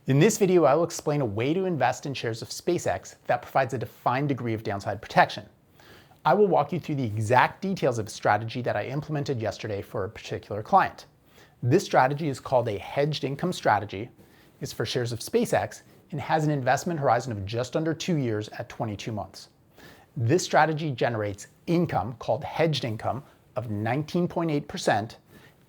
In this video, I will explain a way to invest in shares of SpaceX that provides a defined degree of downside protection. I will walk you through the exact details of a strategy that I implemented yesterday for a particular client. This strategy is called a hedged income strategy, is for shares of SpaceX, and has an investment horizon of just under 2 years at 22 months. This strategy generates income called hedged income of 19.8%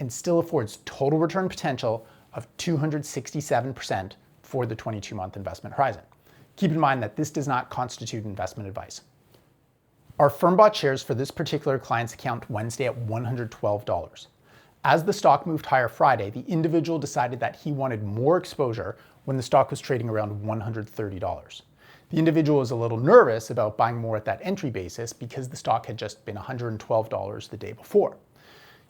and still affords total return potential of 267% for the 22-month investment horizon. Keep in mind that this does not constitute investment advice. Our firm bought shares for this particular client's account Wednesday at $112. As the stock moved higher Friday, the individual decided that he wanted more exposure when the stock was trading around $130. The individual was a little nervous about buying more at that entry basis because the stock had just been $112 the day before.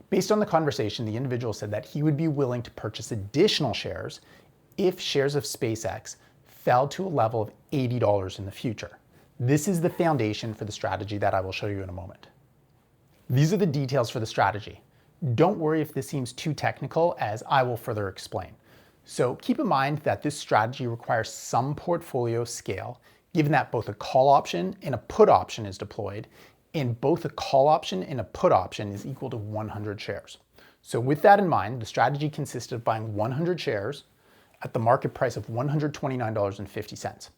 Based on the conversation, the individual said that he would be willing to purchase additional shares if shares of SpaceX fell to a level of $80 in the future. This is the foundation for the strategy that I will show you in a moment. These are the details for the strategy. Don't worry if this seems too technical, as I will further explain. So keep in mind that this strategy requires some portfolio scale, given that both a call option and a put option is deployed, and both a call option and a put option is equal to 100 shares. So with that in mind, the strategy consisted of buying 100 shares at the market price of $129.50.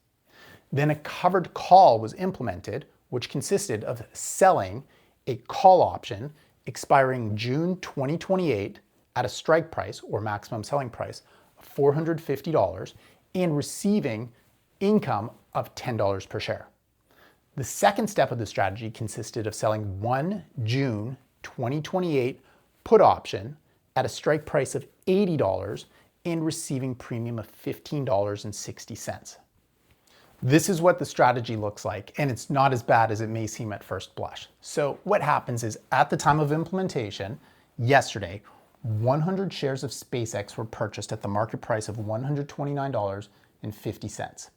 Then a covered call was implemented, which consisted of selling a call option expiring June 2028 at a strike price or maximum selling price of $450 and receiving income of $10 per share. The second step of the strategy consisted of selling one June 2028 put option at a strike price of $80 and receiving premium of $15.60. This is what the strategy looks like, and it's not as bad as it may seem at first blush. So what happens is, at the time of implementation, yesterday, 100 shares of SpaceX were purchased at the market price of $129.50.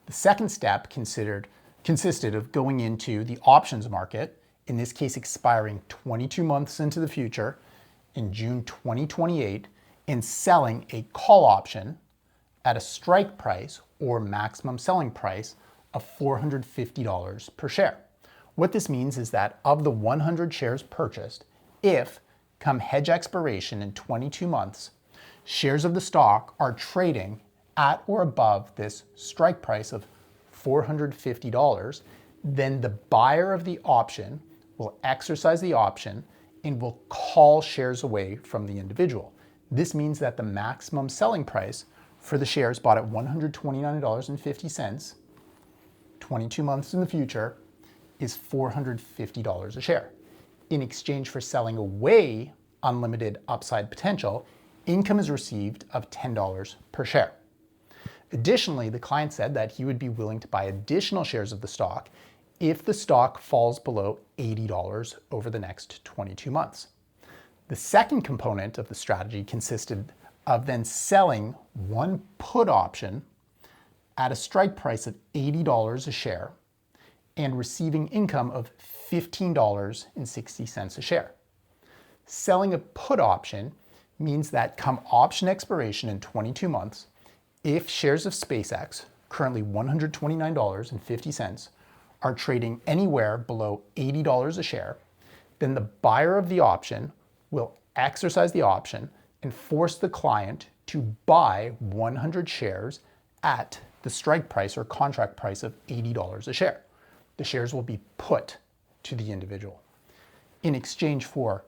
The second step consisted of going into the options market, in this case expiring 22 months into the future, in June 2028, and selling a call option at a strike price or maximum selling price of $450 per share. What this means is that of the 100 shares purchased, if, come hedge expiration in 22 months, shares of the stock are trading at or above this strike price of $450, then the buyer of the option will exercise the option and will call shares away from the individual. This means that the maximum selling price for the shares bought at $129.50, 22 months in the future, is $450 a share. In exchange for selling away unlimited upside potential, income is received of $10 per share. Additionally, the client said that he would be willing to buy additional shares of the stock if the stock falls below $80 over the next 22 months. The second component of the strategy consisted of then selling one put option at a strike price of $80 a share and receiving income of $15.60 a share. Selling a put option means that come option expiration in 22 months, if shares of SpaceX, currently $129.50, are trading anywhere below $80 a share, then the buyer of the option will exercise the option and force the client to buy 100 shares at the strike price or contract price of $80 a share. The shares will be put to the individual. In exchange for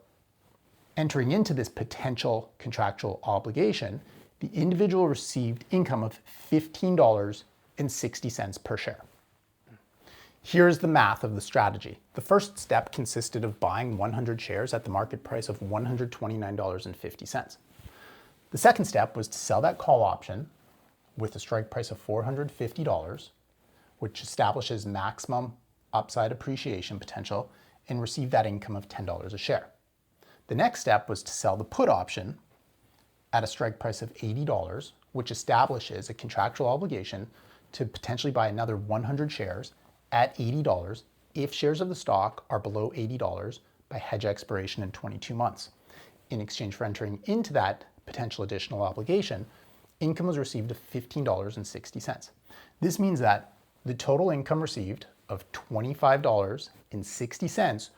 entering into this potential contractual obligation, the individual received income of $15.60 per share. Here's the math of the strategy. The first step consisted of buying 100 shares at the market price of $129.50. The second step was to sell that call option with a strike price of $450, which establishes maximum upside appreciation potential, and receive that income of $10 a share. The next step was to sell the put option at a strike price of $80, which establishes a contractual obligation to potentially buy another 100 shares at $80 if shares of the stock are below $80 by hedge expiration in 22 months. In exchange for entering into that potential additional obligation, income was received of $15.60. This means that the total income received of $25.60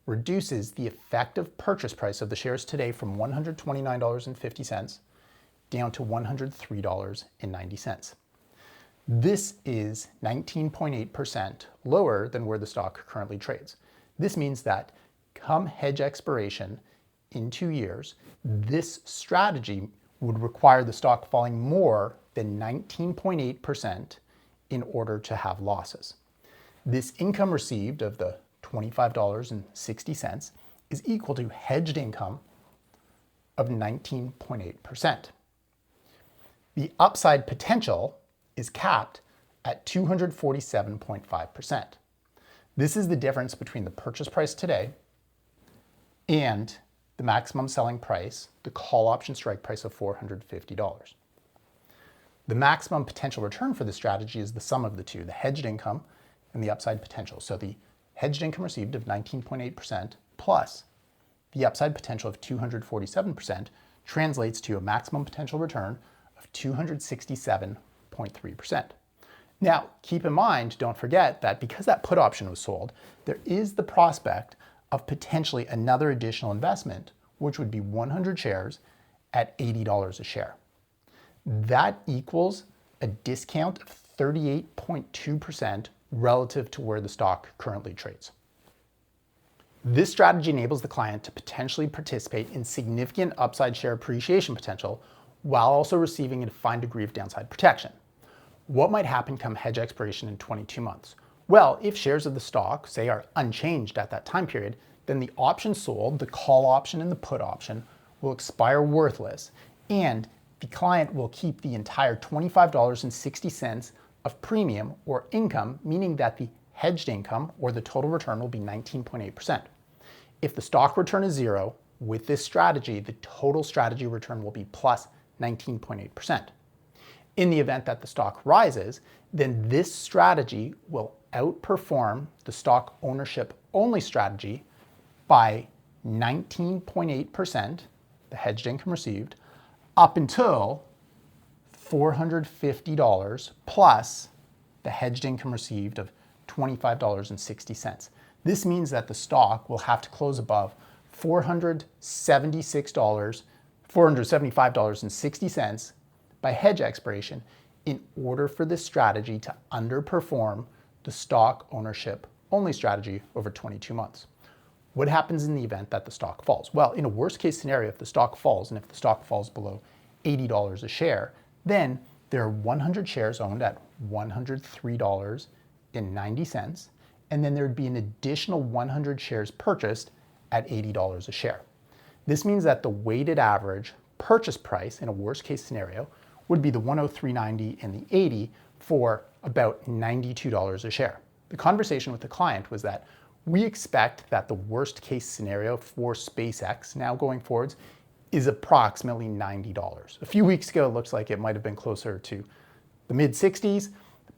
reduces the effective purchase price of the shares today from $129.50 down to $103.90. This is 19.8% lower than where the stock currently trades. This means that come hedge expiration in 2 years, this strategy would require the stock falling more than 19.8% in order to have losses. This income received of the $25.60 is equal to hedged income of 19.8%. The upside potential is capped at 247.5%. This is the difference between the purchase price today and the maximum selling price, the call option strike price of $450. The maximum potential return for this strategy is the sum of the two, the hedged income and the upside potential. So the hedged income received of 19.8% plus the upside potential of 247% translates to a maximum potential return of 267.3%. Now, keep in mind, don't forget that because that put option was sold, there is the prospect of potentially another additional investment, which would be 100 shares at $80 a share. That equals a discount of 38.2% relative to where the stock currently trades. This strategy enables the client to potentially participate in significant upside share appreciation potential while also receiving a defined degree of downside protection. What might happen come hedge expiration in 22 months? Well, if shares of the stock, say, are unchanged at that time period, then the option sold, the call option and the put option, will expire worthless, and the client will keep the entire $25.60 of premium or income, meaning that the hedged income or the total return will be 19.8%. If the stock return is zero, with this strategy, the total strategy return will be plus 19.8%. In the event that the stock rises, then this strategy will outperform the stock ownership only strategy by 19.8%, the hedged income received, up until $450 plus the hedged income received of $25.60. This means that the stock will have to close above $475.60 by hedge expiration in order for this strategy to underperform the stock ownership only strategy over 22 months. What happens in the event that the stock falls? Well, in a worst case scenario, if the stock falls and if the stock falls below $80 a share, then there are 100 shares owned at $103.90, and then there'd be an additional 100 shares purchased at $80 a share. This means that the weighted average purchase price in a worst case scenario would be the $103.90 and the $80 for about $92 a share. The conversation with the client was that we expect that the worst case scenario for SpaceX now going forwards is approximately $90. A few weeks ago, it looks like it might have been closer to the mid 60s,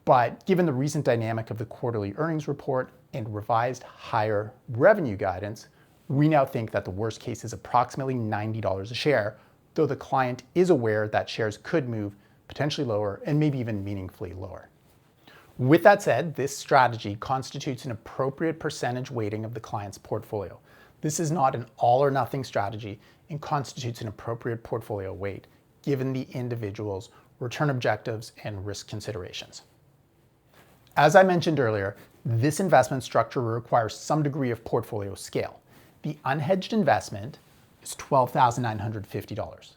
but given the recent dynamic of the quarterly earnings report and revised higher revenue guidance, we now think that the worst case is approximately $90 a share, though the client is aware that shares could move potentially lower and maybe even meaningfully lower. With that said, this strategy constitutes an appropriate percentage weighting of the client's portfolio. This is not an all or nothing strategy and constitutes an appropriate portfolio weight given the individual's return objectives and risk considerations. As I mentioned earlier, this investment structure requires some degree of portfolio scale. The unhedged investment is $12,950.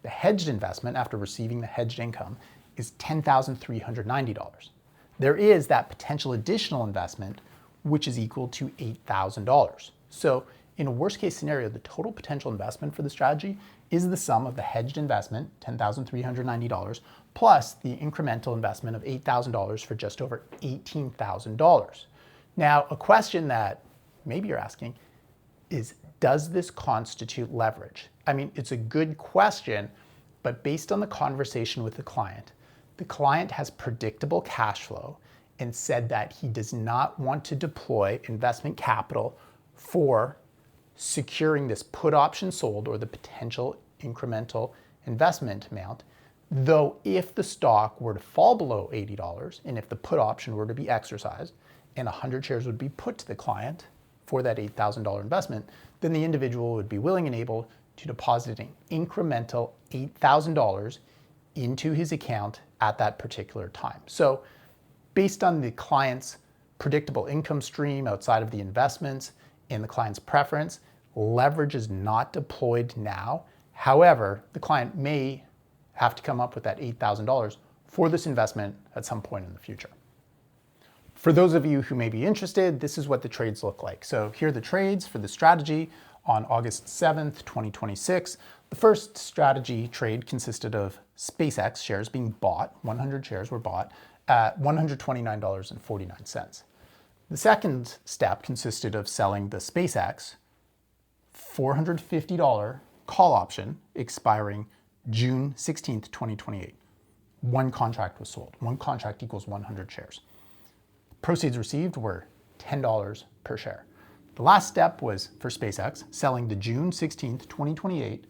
The hedged investment after receiving the hedged income is $10,390. There is that potential additional investment, which is equal to $8,000. So in a worst case scenario, the total potential investment for the strategy is the sum of the hedged investment, $10,390, plus the incremental investment of $8,000 for just over $18,000. Now, a question that maybe you're asking is, does this constitute leverage? I mean, it's a good question, but based on the conversation with the client has predictable cash flow and said that he does not want to deploy investment capital for securing this put option sold or the potential incremental investment amount. Though if the stock were to fall below $80 and if the put option were to be exercised and 100 shares would be put to the client for that $8,000 investment, then the individual would be willing and able to deposit an incremental $8,000 into his account at that particular time. So based on the client's predictable income stream outside of the investments and the client's preference, leverage is not deployed now. However, the client may have to come up with that $8,000 for this investment at some point in the future. For those of you who may be interested, this is what the trades look like. So here are the trades for the strategy on August 7th, 2026. The first strategy trade consisted of SpaceX shares being bought. 100 shares were bought at $129.49. The second step consisted of selling the SpaceX $450 call option expiring June 16th, 2028. One contract was sold. One contract equals 100 shares. Proceeds received were $10 per share. The last step was for SpaceX selling the June 16th, 2028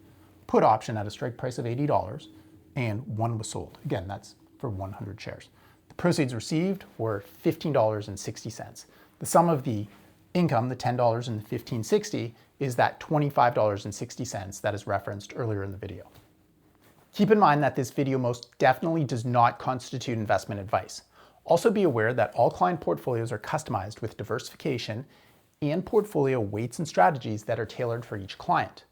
put option at a strike price of $80, and one was sold. Again, that's for 100 shares. The proceeds received were $15.60. The sum of the income, the $10 and the $15.60, is that $25.60 that is referenced earlier in the video. Keep in mind that this video most definitely does not constitute investment advice. Also be aware that all client portfolios are customized with diversification and portfolio weights and strategies that are tailored for each client.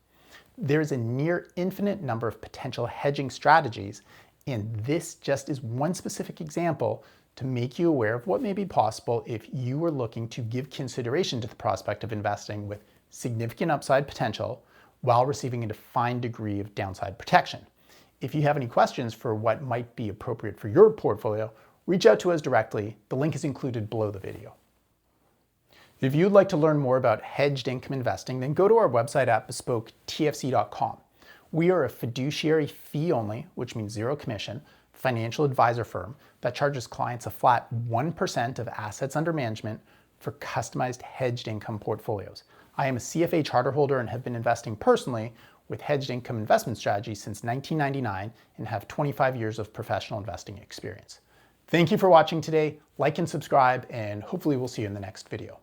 There is a near infinite number of potential hedging strategies, and this just is one specific example to make you aware of what may be possible if you are looking to give consideration to the prospect of investing with significant upside potential while receiving a defined degree of downside protection. If you have any questions for what might be appropriate for your portfolio, reach out to us directly. The link is included below the video. If you'd like to learn more about hedged income investing, then go to our website at bespoketfc.com. We are a fiduciary fee only, which means zero commission, financial advisor firm that charges clients a flat 1% of assets under management for customized hedged income portfolios. I am a CFA charter holder and have been investing personally with hedged income investment strategies since 1999 and have 25 years of professional investing experience. Thank you for watching today. Like and subscribe, and hopefully we'll see you in the next video.